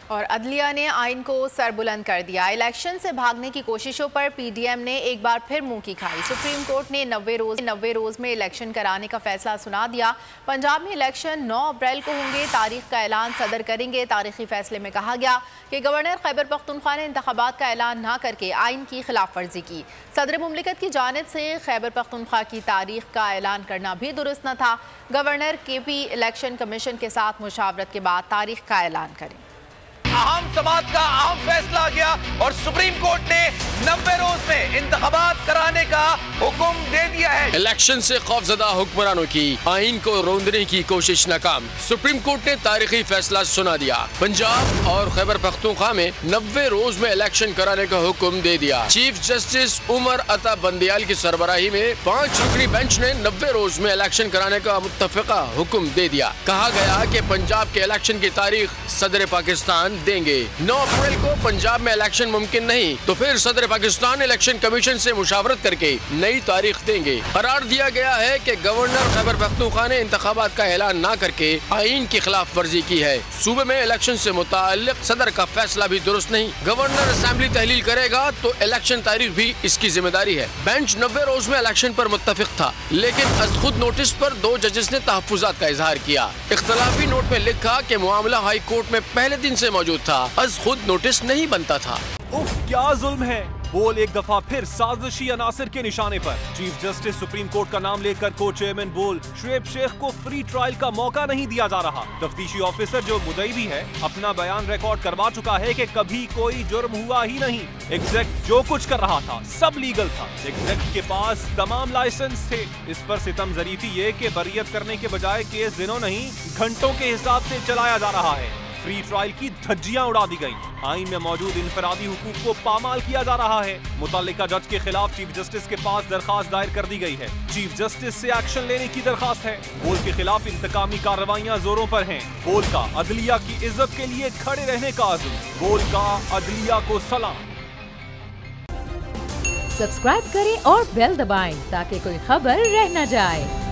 और अदलिया ने आइन को सरबुलंद कर दिया। इलेक्शन से भागने की कोशिशों पर पीडीएम ने एक बार फिर मुंह की खाई। सुप्रीम कोर्ट ने 90 रोज में इलेक्शन कराने का फैसला सुना दिया। पंजाब में इलेक्शन 9 अप्रैल को होंगे। तारीख का ऐलान सदर करेंगे। तारीखी फैसले में कहा गया कि गवर्नर खैबर पख्तूनख्वा ने इंतखाबात का ऐलान न करके आइन की खिलाफ वर्जी की। सदर मुमलिकत की जानिब से खैबर पख्तूनख्वा की तारीख का ऐलान करना भी दुरुस्त न था। गवर्नर केपी इलेक्शन कमीशन के साथ मुशावरत के बाद तारीख का ऐलान करें। अहम समात का अहम फैसला आ गया और सुप्रीम कोर्ट ने 90 रोज में इंतखाबात कराने का हुक्म दे दिया है। इलेक्शन से खौफजदा हुक्मरानों की आइन को रोंदने की कोशिश नाकाम। सुप्रीम कोर्ट ने तारीखी फैसला सुना दिया। पंजाब और खैबर पख्तूनख्वा में 90 रोज में इलेक्शन कराने का हुक्म दे दिया। चीफ जस्टिस उमर अता बंदियाल की सरबराही में 5 रुकनी बेंच ने 90 रोज में इलेक्शन कराने का मुत्तफिका हुक्म दे दिया। कहा गया कि पंजाब के इलेक्शन की तारीख सदर पाकिस्तान देंगे। 9 अप्रैल को पंजाब में इलेक्शन मुमकिन नहीं तो फिर सदर पाकिस्तान इलेक्शन कमीशन से मुशावरत करके नई तारीख देंगे। करार दिया गया है कि गवर्नर खैबर पख्तूनख्वा ने इंतखाबात का ऐलान न करके आइन की खिलाफ वर्जी की है। सूबे में इलेक्शन से मुताल्लिक सदर का फैसला भी दुरुस्त नहीं। गवर्नर असेंबली तहलील करेगा तो इलेक्शन तारीख भी इसकी जिम्मेदारी है। बेंच 90 रोज में इलेक्शन पर मुत्तफिक था, लेकिन अज खुद नोटिस पर 2 जजेस ने तहफ्फुजात का इजहार किया। इख्तलाफी नोट में लिखा कि मामला हाई कोर्ट में पहले दिन से मौजूद था, अज खुद नोटिस नहीं बनता था। उफ, क्या जुल्म है। बोल एक दफा फिर साजिशी अनासिर के निशाने पर। चीफ जस्टिस सुप्रीम कोर्ट का नाम लेकर को चेयरमैन बोल शुएब शेख को फ्री ट्रायल का मौका नहीं दिया जा रहा। तफ्तीशी ऑफिसर जो मुदई भी है अपना बयान रिकॉर्ड करवा चुका है कि कभी कोई जुर्म हुआ ही नहीं। एग्जैक्ट जो कुछ कर रहा था सब लीगल था। एग्जैक्ट के पास तमाम लाइसेंस थे। इस पर सितम जरीफी ये कि बरियत करने के बजाय केस दिनों नहीं घंटों के हिसाब से चलाया जा रहा है। फ्री ट्रायल की धज्जियां उड़ा दी गई। आइन में मौजूद इनफरादी हुकूक को पामाल किया जा रहा है। मुतल्लिका जज के खिलाफ चीफ जस्टिस के पास दरखास्त दायर कर दी गई है। चीफ जस्टिस से एक्शन लेने की दरखास्त है। बोल के खिलाफ इंतकामी कार्रवाइयां जोरों पर हैं। बोल का अदलिया की इज्जत के लिए खड़े रहने का अज़्म। बोल का अदलिया को सलाम। सब्सक्राइब करें और बेल दबाएं ताकि कोई खबर रह न जाए।